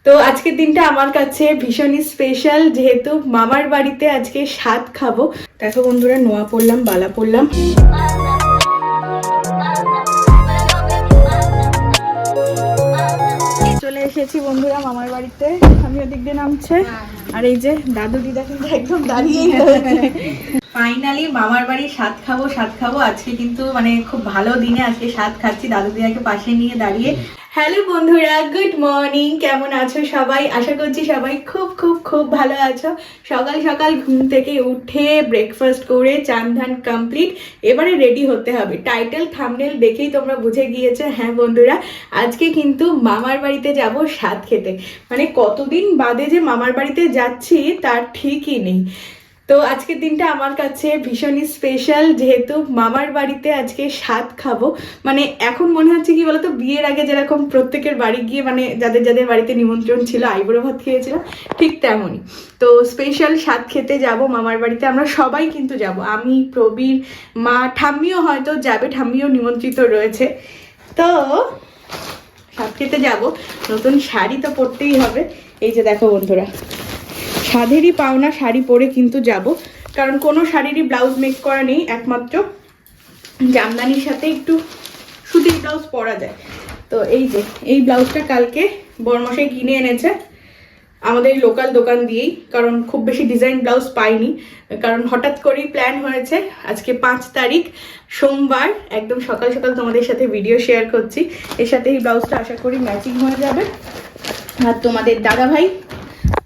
তো আজকের দিনটা আমার কাছে ভীষণই স্পেশাল, যেহেতু মামার বাড়িতে আজকে স্বাদ খাবো। দেখো বন্ধুরা, নোয়া পড়লাম, বালা পড়লাম। চলে এসেছি বন্ধুরা মামার বাড়িতে। আমি ওদিক দিয়ে নামছে, আর এই যে দাদু দিদা কিন্তু একদম দাঁড়িয়েই রয়েছে। ফাইনালি মামার বাড়ি স্বাদ খাবো স্বাদ খাবো। আজকে কিন্তু মানে খুব ভালো দিনে আজকে স্বাদ খাচ্ছি, দাদু দিদাকে পাশে নিয়ে দাঁড়িয়ে। হ্যালো বন্ধুরা, গুড মর্নিং, কেমন আছো সবাই? আশা করছি সবাই খুব খুব খুব ভালো আছো। সকাল সকাল ঘুম থেকে উঠে ব্রেকফাস্ট করে চান ধান কমপ্লিট, এবারে রেডি হতে হবে। টাইটেল থাম্বনেল দেখেই তোমরা বুঝে গিয়েছো। হ্যাঁ বন্ধুরা, আজকে কিন্তু মামার বাড়িতে যাব স্বাদ খেতে। মানে কতদিন বাদে যে মামার বাড়িতে যাচ্ছি তার ঠিকই নেই। তো আজকের দিনটা আমার কাছে ভীষণই স্পেশাল, যেহেতু মামার বাড়িতে আজকে স্বাদ খাবো। মানে এখন মনে হচ্ছে কি বলতো, বিয়ের আগে যেরকম প্রত্যেকের বাড়ি গিয়ে মানে যাদের যাদের বাড়িতে নিমন্ত্রণ ছিল আইবুড়ো ভাত খেয়েছিলাম, ঠিক তেমনই। তো স্পেশাল স্বাদ খেতে যাব মামার বাড়িতে। আমরা সবাই কিন্তু যাব, আমি, প্রবীর, মা, ঠাম্মিও হয়তো যাবে, ঠাম্মিও নিমন্ত্রিত রয়েছে। তো স্বাদ খেতে যাব, নতুন শাড়ি তো পরতেই হবে। এই যে দেখো বন্ধুরা, সাধেরই পাওনা শাড়ি পরে কিন্তু যাব, কারণ কোনো শাড়িরই ব্লাউজ মেক করা নেই, একমাত্র জামদানির সাথে একটু সুতির ব্লাউজ পরা যায়। তো এই যে এই ব্লাউজটা কালকে বরমশাই কিনে এনেছে আমাদের লোকাল দোকান দিয়েই, কারণ খুব বেশি ডিজাইন ব্লাউজ পাইনি। কারণ হঠাৎ করেই প্ল্যান হয়েছে আজকে 5 তারিখ সোমবার, একদম সকাল সকাল তোমাদের সাথে ভিডিও শেয়ার করছি। এর সাথে এই ব্লাউজটা আশা করি ম্যাচিং হয়ে যাবে। আর তোমাদের দাদা ভাই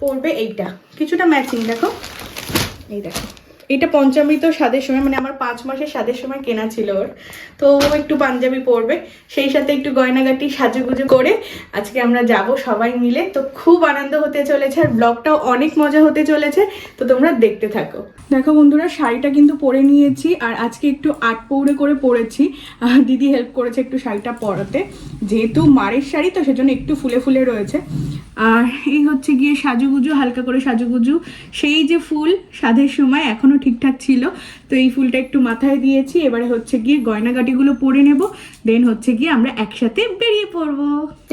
পরবে এইটা, কিছুটা ম্যাচিং। দেখো এই দেখো, এটা পঞ্চামৃত স্বাদের সময়, মানে আমার 5 মাসের স্বাদের সময় কেনা ছিল ওর। তো ও একটু পাঞ্জাবি পরবে, সেই সাথে একটু গয়নাগাটি সাজুগুজু করে আজকে আমরা যাব সবাই মিলে। তো খুব আনন্দ হতে চলেছে, আর ব্লগটাও অনেক মজা হতে চলেছে। তো তোমরা দেখতে থাকো। দেখো বন্ধুরা, শাড়িটা কিন্তু পরে নিয়েছি, আর আজকে একটু আট পৌড়ে করে পরেছি। দিদি হেল্প করেছে একটু শাড়িটা পরাতে, যেহেতু মারের শাড়ি তো সেজন্য একটু ফুলে ফুলে রয়েছে। আর এই হচ্ছে গিয়ে সাজুগুজু, হালকা করে সাজুগুজু। সেই যে ফুল স্বাদের সময় এখনো ঠিকঠাক ছিল, তো এই ফুলটা একটু মাথায় দিয়েছি। এবারে হচ্ছে গিয়ে গয়নাগাটিগুলো পরে নেব, দেন হচ্ছে গিয়ে আমরা একসাথে বেরিয়ে পড়বো।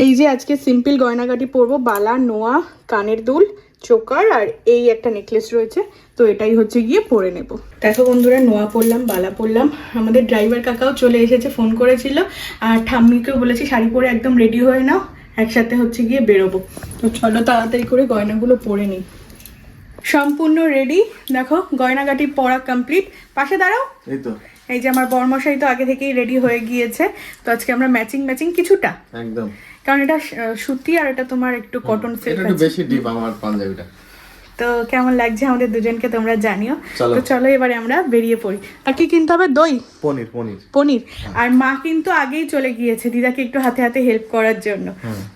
এই যে আজকে সিম্পল গয়নাগাটি পরবো, বালা, নোয়া, কানের দুল, চোকার, আর এই একটা নেকলেস রয়েছে। তো এটাই হচ্ছে গিয়ে পরে নেব। দেখো বন্ধুরা, নোয়া পরলাম, বালা পরলাম। আমাদের ড্রাইভার কাকাও চলে এসেছে, ফোন করেছিল। আর ঠাম্মিকেও বলেছি শাড়ি পরে একদম রেডি হয়ে নাও, একসাথে হচ্ছে গিয়ে বেরোবো। তো চলো তাড়াতাড়ি করে গয়নাগুলো পরে নিই। সম্পূর্ণ রেডি, দেখো গয়নাগাটি পরা কমপ্লিট। পাশে দাঁড়াও। এই যে আমার বরমশাই তো আগে থেকেই রেডি হয়ে গিয়েছে। তো আজকে আমরা ম্যাচিং ম্যাচিং কিছুটা, একদম, কারণ এটা সুতি আর এটা তোমার একটু কটন সিল্ক, একটু বেশি ডিপ আমার পাঞ্জাবিটা। তো কেমন লাগছে আমাদের দুজনকে তোমরা জানিও। তো চলো এবারে আমরা বেরিয়ে পড়ি। আর কি কিনতে হবে? দই, পনির, পনির। আর মা কিন্তু আগেই চলে গিয়েছে দিদাকে একটু হাতে হাতে হেল্প করার জন্য।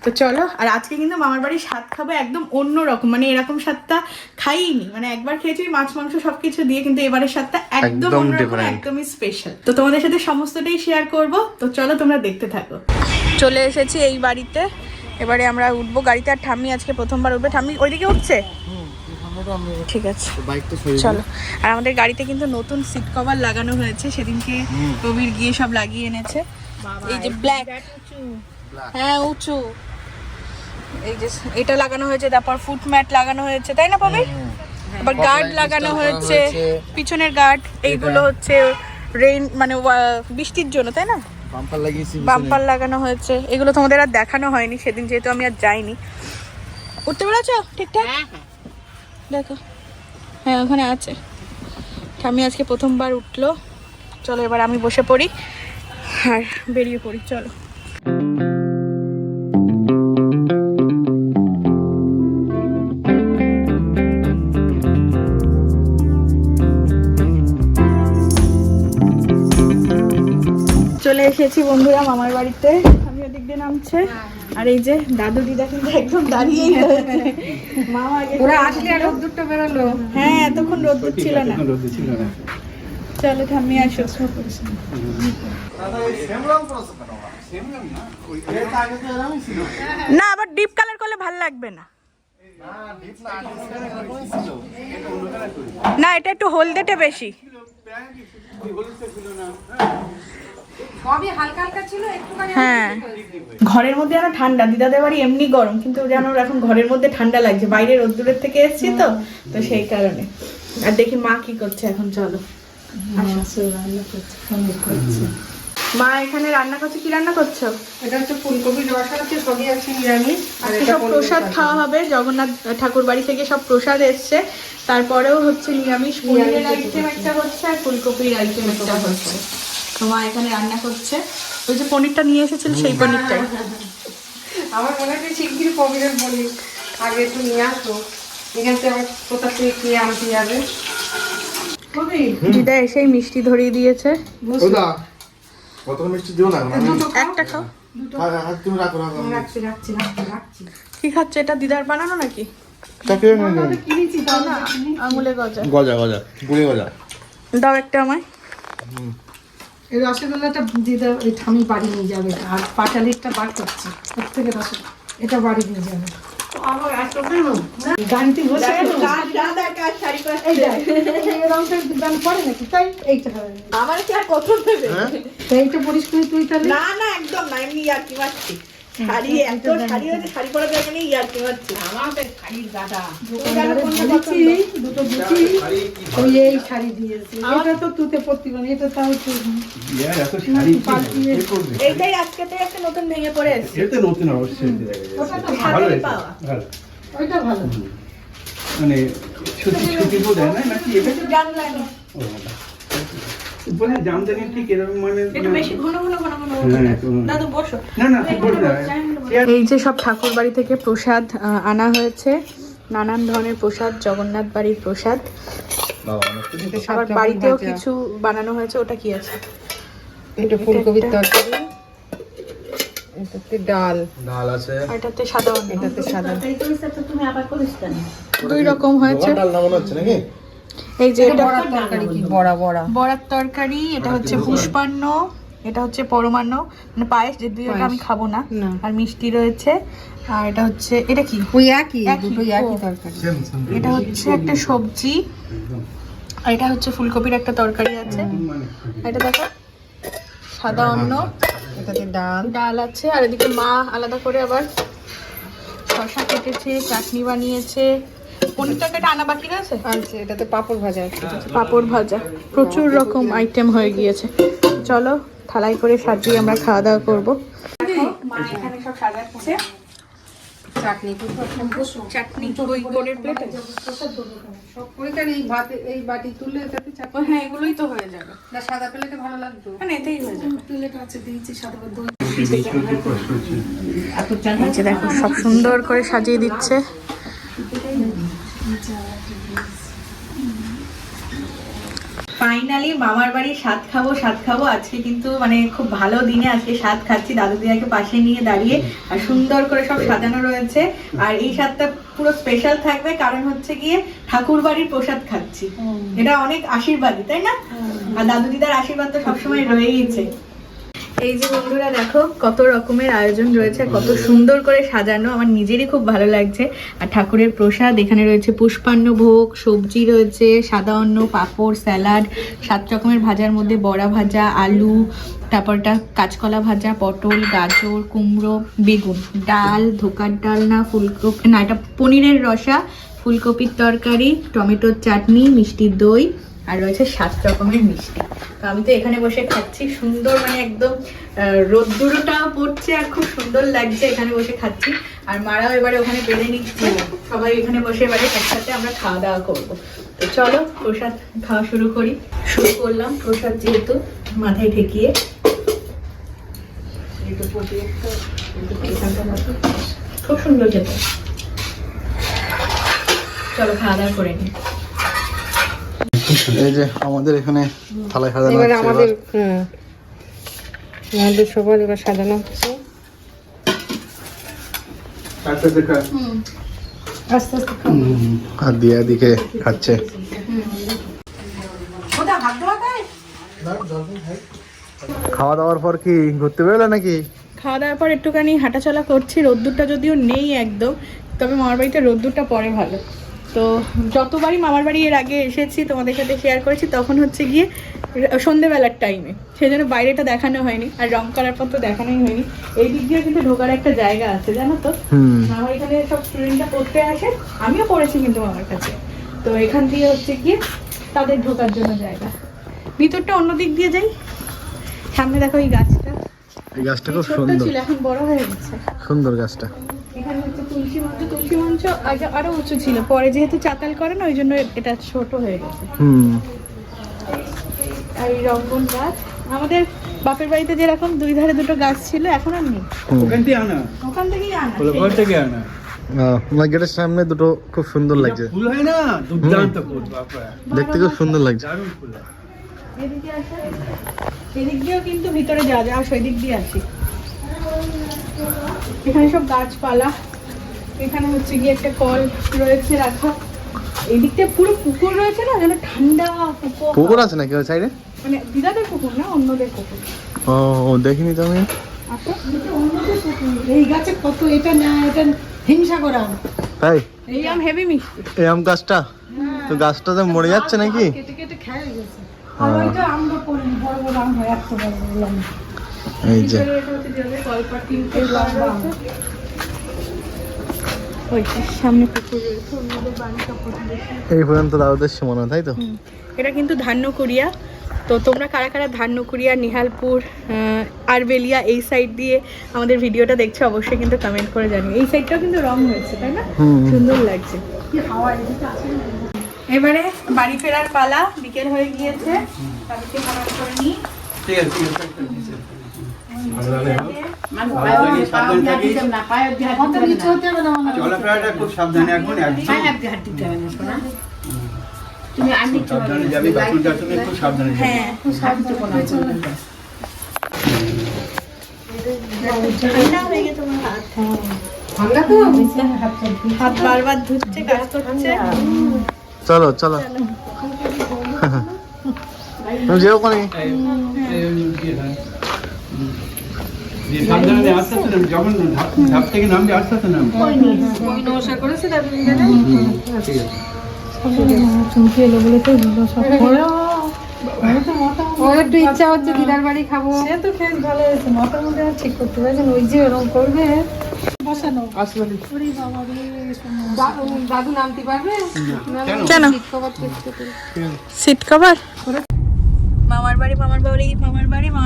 তো চলো। আর আজকে কিন্তু মামার বাড়ির স্বাদ খাবো একদম অন্য রকম, মানে এরকম স্বাদটা খাইনি। মানে একবার খেয়েছি মাছ মাংস সবকিছু দিয়ে, কিন্তু এবারের স্বাদটা একদম অন্যরকম, একদমই স্পেশাল। তো তোমাদের সাথে সমস্তটাই শেয়ার করব। তো চলো তোমরা দেখতে থাকো। চলে এসেছি এই বাড়িতে, এবারে আমরা উঠবো গাড়িতে। আর ঠাম্মি আজকে প্রথমবার উঠবে। ঠাম্মি ওইদিকে উঠছে, ঠিক আছে চলো। আর আমাদের গাড়িতে কিন্তু নতুন সিট কভার লাগানো হয়েছে, সেদিনকে প্রবীর গিয়ে সব লাগিয়ে এনেছে। এই যে ব্ল্যাক, হ্যাঁ উঁচু, এই যে এটা লাগানো হয়েছে। তারপর ফুট ম্যাট লাগানো হয়েছে, তাই না প্রবীর? আবার গার্ড লাগানো হয়েছে, পিছনের গার্ড। এইগুলো হচ্ছে রেইন, মানে বৃষ্টির জন্য, তাই না? বাম্পার লাগানো হয়েছে। এগুলো তোমাদের আর দেখানো হয়নি সেদিন, যেহেতু আমি আর যাইনি। উঠতে পেরেছো ঠিকঠাক? দেখো, হ্যাঁ ওখানে আছে। আমি আজকে প্রথমবার উঠলো। চলো এবার আমি বসে পড়ি আর বেরিয়ে পড়ি। চলো। চলে এসেছি বন্ধুরা মামার বাড়িতে। আমি ওদিক দিয়ে নামছে, আর এই যে দাদু দিদা কিন্তু একদম দাঁড়িয়েই রয়েছে। মামা আগে ওরা আসলে আর রোদ্দুরটা বেরোলো। হ্যাঁ এতক্ষণ রোদ্দুর ছিল না। চলো ঠাম্মি আসো। না আবার ডিপ কালার করলে ভালো লাগবে না। না এটা একটু হলদেটে বেশি। হ্যাঁ ঘরের মধ্যে আরো ঠান্ডা, দিদাদের বাড়ি এমনি গরম, কিন্তু যেন এখন ঘরের মধ্যে ঠান্ডা লাগছে, বাইরে রোদ্দুরের থেকে এসেছি তো তো সেই কারণে। আর দেখি মা কি করছে এখন, চলো। মা এখানে রান্না করছে, কি রান্না করছো? এটা হচ্ছে ফুলকপির রসা আছে, সবই আছে নিরামিষ। আজকে সব প্রসাদ খাওয়া হবে, জগন্নাথ ঠাকুর বাড়ি থেকে সব প্রসাদ এসছে, তারপরেও হচ্ছে নিরামিষ পনিরের আইটেম একটা হচ্ছে আর ফুলকপির আইটেম একটা হচ্ছে। তো মা এখানে রান্না করছে, ওই যে পনিরটা নিয়ে এসেছিল সেই পনিরটাই। আমার মনে হয় শিগগির পনিরের বলি, আগে একটু নিয়ে আসো, এখান থেকে আবার কোথা থেকে কি আনতে যাবে। দিদা এসেই মিষ্টি ধরিয়ে দিয়েছে। কত মিষ্টি দিও না, একটা খাও। তুমি রাখো রাখো। রাখছি রাখছি রাখছি। কি খাচ্ছে এটা? দিদার বানানো নাকি? কিনেছি তো না, আঙুলে গজা। গজা গজা, বুড়ি গজা। দাও একটা আমায়। এই রসগোল্লাটা দিদা ওই ঠামি বাড়ি নিয়ে যাবে, আর পাটালিটা বার করছে ওর থেকে রসগোল্লা, এটা বাড়ি নিয়ে যাবে। আমার এত কেন গানটি বসে গান পড়ে নাকি, তাই এইটা আমার কি আর কত দেবে? এইটা পরিষ্কার তুই তাহলে। না না একদম না, এমনি ইয়ার্কি মারছি। শাড়ি এত শাড়ি হচ্ছে, শাড়ি পরা জায়গা নেই, ইয়ার্কি মারছি। আমার শাড়ির গাদা দুটো বুঝি ওই এই শাড়ি দিয়েছি, এটা তো তুতে পড়তে পারি, এটা তাও এইটাই আজকে থেকে একটা নতুন ভেঙে পড়ে এসছে। এটা নতুন অবশ্যই ওটা তো ভালো হাতেই পাওয়া। ভালো ওইটা ভালো। মানে ছুটি ছুটি তো দেয় না নাকি এটা? জানলাম উপরে জামদানি ঠিক এরকম মানে একটু বেশি ঘন ঘন ঘন ঘন হ্যাঁ, দাদু বসো। না না বল না। এই যে সব ঠাকুর বাড়ি থেকে প্রসাদ আনা হয়েছে, নানান ধরনের প্রসাদ, জগন্নাথ বাড়ির প্রসাদ। আবার বাড়িতেও কিছু বানানো হয়েছে। ওটা কি আছে? এটা ফুলকপির তরকারি, এটাতে ডাল, ডাল আছে, আর এটাতে সাদা অন্ন। এটাতে সাদা। দুই রকম হয়েছে। ডাল না মনে হচ্ছে নাকি? এই যে এটা বড়ার তরকারি, কি বড়া বড়া বড়ার তরকারি, এটা হচ্ছে পুষ্পান্ন, এটা হচ্ছে পরমান্ন, মানে পায়েস, যে দুইটা আমি খাবো না। না। আর মিষ্টি রয়েছে। আর এটা হচ্ছে, এটা কি? ওই একই, একই, দুটোই একই ও। তরকারি। এটা হচ্ছে একটা সবজি, আর এটা হচ্ছে ফুলকপির একটা তরকারি আছে। আর এটা দেখো সাদা অন্ন, এটাতে ডাল, ডাল আছে। আর এদিকে মা আলাদা করে আবার শসা কেটেছে, চাটনি বানিয়েছে। পনির তরকারিটা আনা বাকি আছে, আনছে। এটাতে পাঁপড় ভাজা আছে। পাঁপড় ভাজা, প্রচুর রকম আইটেম হয়ে গিয়েছে। চলো থালাই করে সাজিয়ে আমরা খাওয়া দাওয়া করবো। মা এখানে সব সাজাচ্ছে। চাটনি চাটনি ওই গোলের প্লেটে। সব ওইখানে এই ভাত, এই বাটি তুললে এটাতে চাটনি। হ্যাঁ এগুলোই তো হয়ে যাবে, না সাদা প্লেটে ভালো লাগতো। মানে এতেই হয়ে যাবে। প্লেট আছে দিয়েছি সাদা দই। এই যে দেখো সব সুন্দর করে সাজিয়ে দিচ্ছে। ফাইনালি মামার বাড়ি স্বাদ খাবো স্বাদ খাবো। আজকে কিন্তু মানে খুব ভালো দিনে আজকে স্বাদ খাচ্ছি, দাদু দিদাকে পাশে নিয়ে দাঁড়িয়ে। আর সুন্দর করে সব সাজানো রয়েছে। আর এই স্বাদটা পুরো স্পেশাল থাকবে, কারণ হচ্ছে গিয়ে ঠাকুর বাড়ির প্রসাদ খাচ্ছি। এটা অনেক আশীর্বাদই, তাই না? আর দাদু দিদার আশীর্বাদ তো সবসময় রয়েইছে। এই যে বন্ধুরা দেখো কত রকমের আয়োজন রয়েছে, কত সুন্দর করে সাজানো, আমার নিজেরই খুব ভালো লাগছে। আর ঠাকুরের প্রসাদ এখানে রয়েছে পুষ্পান্ন ভোগ, সবজি রয়েছে, সাদা অন্ন, পাঁপড়, স্যালাড, 7 রকমের ভাজার মধ্যে বড়া ভাজা, আলু, তারপরটা কাঁচকলা ভাজা, পটল, গাজর, কুমড়ো, বেগুন, ডাল, ধোকার ডাল না ফুলকপি না, এটা পনিরের রসা, ফুলকপির তরকারি, টমেটোর চাটনি, মিষ্টি দই, আর রয়েছে 7 রকমের মিষ্টি। তো আমি তো এখানে বসে খাচ্ছি, সুন্দর মানে একদম রোদ্দুরোটাও পড়ছে আর খুব সুন্দর লাগছে এখানে বসে খাচ্ছি। আর মারাও এবারে ওখানে বেড়ে নিচ্ছে, সবাই এখানে বসে এবারে একসাথে আমরা খাওয়া দাওয়া করবো। তো চলো প্রসাদ খাওয়া শুরু করলাম প্রসাদ যেহেতু মাথায় ঠেকিয়ে। খুব সুন্দর খেতে, চলো খাওয়া দাওয়া করে নিই। এই যে আমাদের এখানে থালায় সাজানো এবার হচ্ছে। আমাদের আমাদের সবার এবার সাজানো হচ্ছে। আচ্ছা দেখা আস্তে আস্তে আর দিয়া দিকে খাচ্ছে। খাওয়া দাওয়ার পর কি ঘুরতে বেরোলে নাকি? খাওয়া দাওয়ার পর একটুখানি হাঁটাচলা করছি, রোদ্দুরটা যদিও নেই একদম, তবে মামার বাড়িতে রোদ্দুরটা পড়ে ভালো। তো যতবারই মামার বাড়ি এর আগে এসেছি তোমাদের সাথে শেয়ার করেছি, তখন হচ্ছে গিয়ে সন্ধেবেলার টাইমে, সেই জন্য বাইরেটা দেখানো হয়নি, আর রং করার পর তো দেখানোই হয়নি। এই দিক দিয়ে কিন্তু ঢোকার একটা জায়গা আছে জানো তো, আমার এখানে সব স্টুডেন্টরা পড়তে আসে, আমিও পড়েছি কিন্তু মামার কাছে। তো এখান দিয়ে হচ্ছে গিয়ে তাদের ঢোকার জন্য জায়গা। ভিতরটা অন্য দিক দিয়ে যাই। সামনে দেখো এই গাছটা, এই গাছটা খুব ছোট্ট সুন্দর, ছিল এখন বড় হয়ে গেছে। সুন্দর গাছটা। এখানে হচ্ছে তুলসী মঞ্চ আগে আরো উঁচু ছিল, পরে যেহেতু চাতাল করে না ওই জন্য এটা ছোট হয়ে গেছে। আর এই রঙ্গন গাছ, আমাদের বাপের বাড়িতে যেরকম দুই ধারে দুটো গাছ ছিল এখন আর নেই, ওখান থেকে আনা, ওখান থেকেই আনা। ওগুলো ঘর থেকে আনা। আমার গেটের সামনে দুটো খুব সুন্দর লাগছে, ফুল হয় না, দুর্দান্ত ফুল, বাপরে দেখতে খুব সুন্দর লাগছে। দারুণ ফুল। এদিকে আসো, এদিক দিয়েও কিন্তু ভিতরে যাওয়া যায়, আসো এদিক দিয়ে আসি। এখানে সব গাছপালা, এখানে হচ্ছে গিয়ে একটা কল রয়েছে রাখা, এদিকটা পুরো পুকুর রয়েছে না, যেন ঠান্ডা পুকুর আছে নাকি ওই সাইডে? মানে দিদাদের পুকুর না, অন্যদের পুকুর। ও দেখিনি তো আমি। আচ্ছা, অন্যদের পুকুর। এই গাছে কত, এটা না এটা হিংসা করা তাই এই আম হেভি মিষ্টি। এই আম গাছটা, তো গাছটা তো মরে যাচ্ছে নাকি? কেটে কেটে খেয়ে গেছে। আর ওইটা আমরা পড়ি, বড় বড় আম হয়, এত বড় বড় লম্বা। এই যে ভিতরে এটা হচ্ছে দিদাদের কলপাটি, লম্বা আম। ওই সামনে পুকুর রয়েছে, অন্যদের বাড়ি সব প্রতিবেশী। এই পর্যন্ত দাদাদের সমান তাই তো? এটা কিন্তু ধান্যকুড়িয়া। তো তোমরা কারা কারা ধান্যকুড়িয়া, নিহালপুর, আরবেলিয়া এই সাইড দিয়ে আমাদের ভিডিওটা দেখছো অবশ্যই কিন্তু কমেন্ট করে জানিও। এই সাইডটাও কিন্তু রং হয়েছে তাই না, সুন্দর লাগছে। এবারে বাড়ি ফেরার পালা, বিকেল হয়ে গিয়েছে, তাদেরকে খাবার করে নিই। ঠিক আছে, ঠিক আছে, ঠিক আছে। কত নিচে হতে হবে না মনে হয়। চলাফেরাটা খুব সাবধানে, এখন একদম সাবধানে যাবি, বাথরুম টাথরুমে খুব সাবধানে যাবি। হ্যাঁ, ঠান্ডা হয়ে গেছে তোমার হাত। ঠান্ডা তো হাত বারবার ধুচ্ছে, কাজ করছে। চলো চলো, তুমি যেও কোনি। সাবধানে আস্তে আস্তে নাম, যখন ধাপ থেকে নামবে আস্তে আস্তে নাম। নমস্কার করেছে তারপর ঠিক আছে। চুমকি এলো বলে তো সব ওর একটু ইচ্ছা হচ্ছে দিদার বাড়ি খাবো, সে তো খেয়ে ভালো হয়েছে। মাথার মধ্যে আর ঠিক করতে পারছেন, ওই যে ওরকম করবে বসানো আসলে। দাদু নামতে পারবে কেন? Seat cover. মামার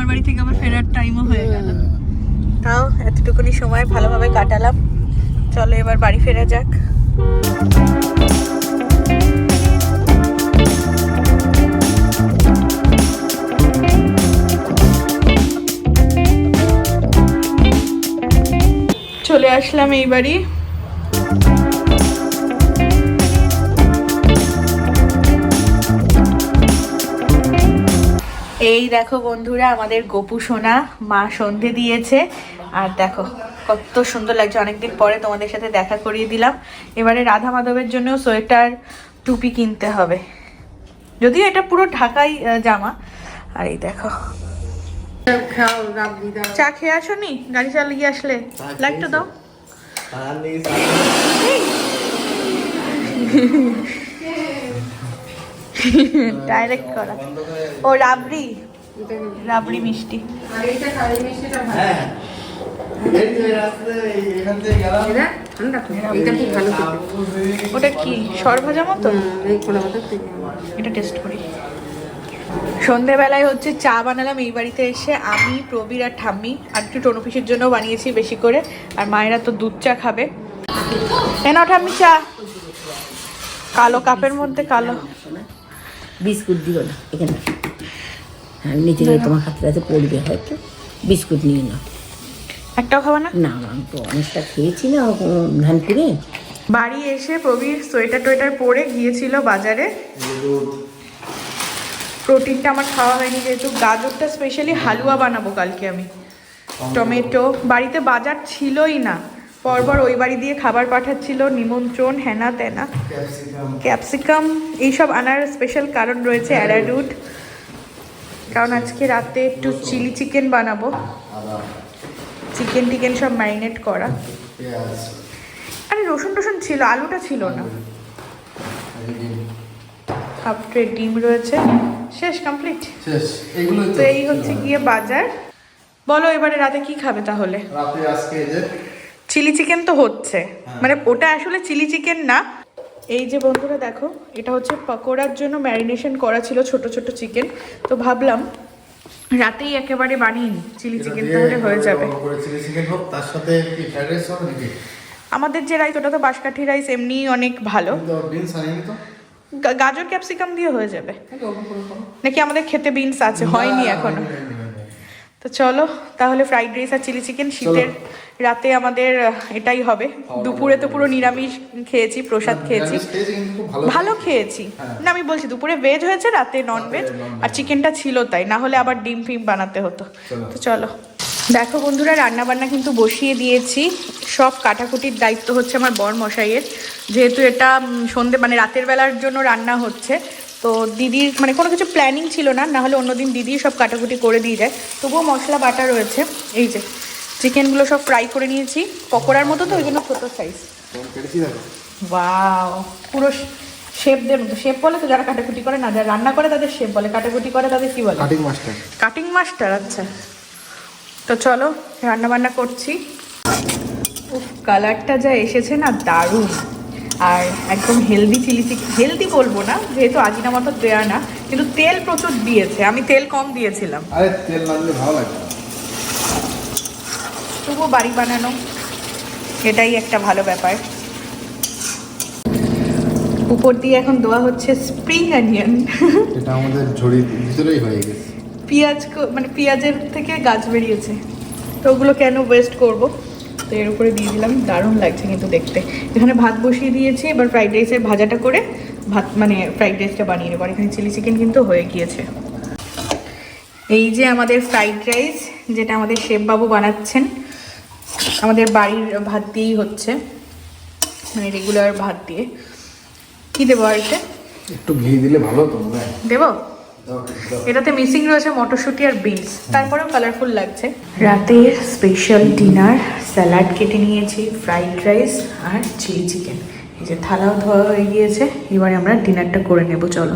বাড়ি থেকে আবার ফেরার টাইমও হয়ে গেল। তাও এতটুকুনি সময় ভালোভাবে কাটালাম। চলো এবার বাড়ি ফেরা যাক। চলে আসলাম এই বাড়ি। এই দেখো বন্ধুরা, আমাদের গোপু সোনা মা সন্ধে দিয়েছে, আর দেখো কত সুন্দর লাগছে। অনেকদিন পরে তোমাদের সাথে দেখা করিয়ে দিলাম। এবারে রাধা মাধবের জন্য সোয়েটার, টুপি কিনতে হবে, যদিও এটা পুরো ঢাকাই জামা। আর এই দেখো, চা খেয়ে আসোনি? গাড়ি চালিয়ে আসলে লাইটটা দাও। ডাইরেক্ট করা। ও রাবড়ি মিষ্টি। ওটা কি সর ভাজা মতো? এটা টেস্ট করি। সন্ধেবেলায় হচ্ছে চা বানালাম এই বাড়িতে এসে, আমি, প্রবীর আর ঠাম্মি, আর একটু টনুপিসের জন্য বানিয়েছি বেশি করে, আর মায়েরা তো দুধ চা খাবে। নাও ঠাম্মি চা, কালো কাপের মধ্যে কালো বিস্কুট দিও না এখানে, হ্যাঁ নিচে গিয়ে তোমার হাতে হাতে পড়বে, হয়তো বিস্কুট নিয়ে নাও। একটাও খাবা না? না আমি তো অনেকটা খেয়েছি না ধানপুরে। বাড়ি এসে প্রবীর সোয়েটার টোয়েটার পরে গিয়েছিল বাজারে। প্রোটিনটা আমার খাওয়া হয়নি, যেহেতু গাজরটা স্পেশালি হালুয়া বানাবো কালকে আমি। টমেটো বাড়িতে বাজার ছিলই না, পরপর ওই বাড়ি দিয়ে খাবার পাঠাচ্ছিল, নিমন্ত্রণ হেনা তেনা, ক্যাপসিকাম এইসব আনার স্পেশাল কারণ রয়েছে, অ্যারারুট, কারণ আজকে রাতে একটু চিলি চিকেন বানাবো, চিকেন টিকেন সব ম্যারিনেট করা। আরে রসুন টসুন ছিল, আলুটা ছিল না। হাফ ট্রে ডিম রয়েছে, শেষ কমপ্লিট। শেষ এইগুলো তো এই হচ্ছে গিয়ে বাজার। বলো এবারে রাতে কি খাবে তাহলে? রাতে আজকে এই যে চিলি চিকেন তো হচ্ছে, মানে ওটা আসলে চিলি চিকেন না। এই যে বন্ধুরা দেখো, এটা হচ্ছে পকোড়ার জন্য ম্যারিনেশন করা ছিল ছোট ছোট চিকেন। তো ভাবলাম রাতেই একেবারে বানিয়ে নিই চিলি চিকেন, তাহলে হয়ে যাবে। চিলি চিকেন হোক, তার সাথে কি ফ্রাইড রাইস হবে নাকি? আমাদের যে রাইস ওটা তো বাঁশকাঠি রাইস, এমনিই অনেক ভালো। বিনস আনিনি তো? গাজর ক্যাপসিকাম দিয়ে হয়ে যাবে নাকি? আমাদের খেতে বিনস আছে, হয়নি এখনো। তো চলো তাহলে ফ্রাইড রাইস আর চিলি চিকেন শীতের রাতে আমাদের এটাই হবে। দুপুরে তো পুরো নিরামিষ খেয়েছি, প্রসাদ খেয়েছি, ভালো খেয়েছি না। আমি বলছি দুপুরে ভেজ হয়েছে, রাতে নন ভেজ, আর চিকেনটা ছিল তাই, না হলে আবার ডিম ফিম বানাতে হতো। তো চলো দেখো বন্ধুরা, রান্না বান্না কিন্তু বসিয়ে দিয়েছি। সব কাটাকুটির দায়িত্ব হচ্ছে আমার বর মশাইয়ের, যেহেতু এটা সন্ধে মানে রাতের বেলার জন্য রান্না হচ্ছে। তো দিদির মানে কোনো কিছু প্ল্যানিং ছিল না, না হলে অন্যদিন দিদি সব কাটাকুটি করে দিয়ে যায়। তবুও মশলা বাটা রয়েছে। এই যে চিকেনগুলো সব ফ্রাই করে নিয়েছি, পকোড়ার মতো, তো ওই জন্য ছোটো সাইজ। ওয়াও, পুরো শেফদের মতো। শেফ বলে তো যারা কাটাকুটি করে, না যারা রান্না করে তাদের শেফ বলে, কাটাকুটি করে তাদের কি বলে? Cutting master. কাটিং মাস্টার, আচ্ছা। তো চলো রান্না বান্না করছি। উফ, কালারটা যা এসেছে না, দারুণ। আর একদম হেলদি চিলি চিকেন, হেলদি বলবো না যেহেতু আজিনামতো দেয়া না, কিন্তু তেল প্রচুর দিয়েছে, আমি তেল কম দিয়েছিলাম। আরে তেল না দিলে ভালো লাগে না, তবুও বাড়ি বানানো এটাই একটা ভালো ব্যাপার। উপর দিয়ে এখন দেওয়া হচ্ছে স্প্রিং অনিয়ন। এটা আমাদের ঝুড়ির ভিতরেই হয়ে গেছে। পেঁয়াজ মানে পেঁয়াজের থেকে গাছ বেরিয়েছে, তো ওগুলো কেন ওয়েস্ট করব, তো এর উপরে দিয়ে দিলাম। দারুণ লাগছে কিন্তু দেখতে। এখানে ভাত বসিয়ে দিয়েছি, এবার ফ্রাইড রাইসের ভাজাটা করে ভাত মানে ফ্রাইড রাইসটা বানিয়ে নেব। আর এখানে চিলি চিকেন কিন্তু হয়ে গিয়েছে। এই যে আমাদের ফ্রাইড রাইস, যেটা আমাদের শেফ বাবু বানাচ্ছেন। আমাদের বাড়ির ভাত দিয়েই হচ্ছে, মানে রেগুলার ভাত দিয়ে। কি দেবো আর এতে? একটু ঘি দিলে ভালো তো মনে হয়। দেবো? এটাতে মিসিং রয়েছে মটরশুঁটি আর বিনস, তারপরেও কালারফুল লাগছে। রাতের স্পেশাল ডিনার, স্যালাড কেটে নিয়েছি, ফ্রাইড রাইস আর চিলি চিকেন। এই যে থালাও ধোয়া হয়ে গিয়েছে, এবারে আমরা ডিনারটা করে নেব। চলো।